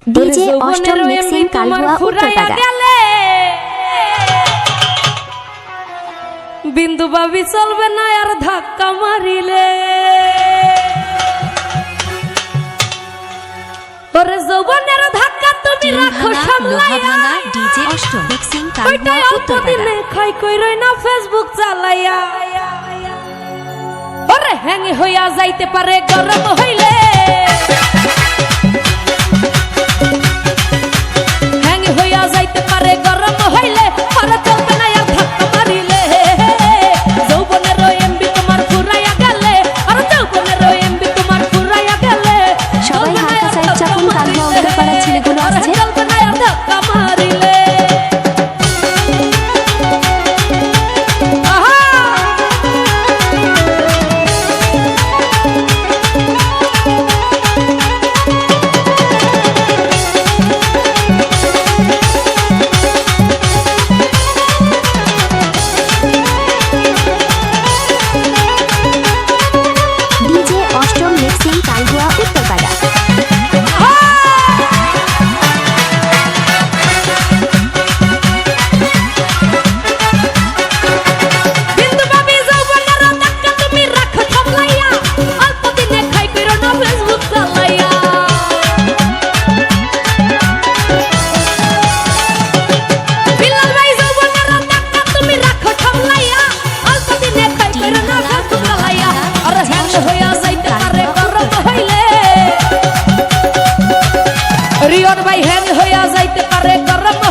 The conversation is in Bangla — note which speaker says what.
Speaker 1: ডিজে অষ্টম মিক্সিং কালুয়া উত্তরপাড়া।
Speaker 2: বিন্দু বাবি চলবে না আর ধাক্কা মারিলে, ওরে যৌবনের ধাক্কা তুমি রাখো সামলাইয়া।
Speaker 1: ডিজে অষ্টম মিক্সিং কালুয়া উত্তরপাড়া।
Speaker 2: খাই কই রই না ফেসবুক চালাইয়া, ওরে হ্যাং হইয়া যাইতে পারে গরম হইলে, হ্যাং হইয়া যাইতে পারে গরম হইলে, আরে চলবে না আর ধাক্কা মারিলে। যৌবনের এমবি তোমার ফুরাইয়া গেলে, আরে যৌবনের এমবি তোমার ফুরাইয়া গেলে,
Speaker 1: সবাই হালকা সাইড চাপুন, কালুয়া উত্তরপাড়া ছেলেগুলো আসছে।
Speaker 2: চলবে না আর ধাক্কা মারিলে।
Speaker 1: ডিজে অষ্টম মিক্সিং কালুয়া উত্তরপাড়া।
Speaker 2: বিন্দু বাবি যৌবনের ধাক্কা তুমি রাখো সামলাইয়া, অল্প দিনে খাই কইরো না ফেসবুক চালাইয়া। বিলাল ভাই যৌবনের ধাক্কা তুমি রাখো সামলাইয়া, অল্প দিনে খাই কইরো না ফেসবুক চালাইয়া। আরে হ্যাং হইয়া যাইতে পারে গরম হইলে, রিয়ন ভাই হ্যাং হইয়া যাইতে পারে গরম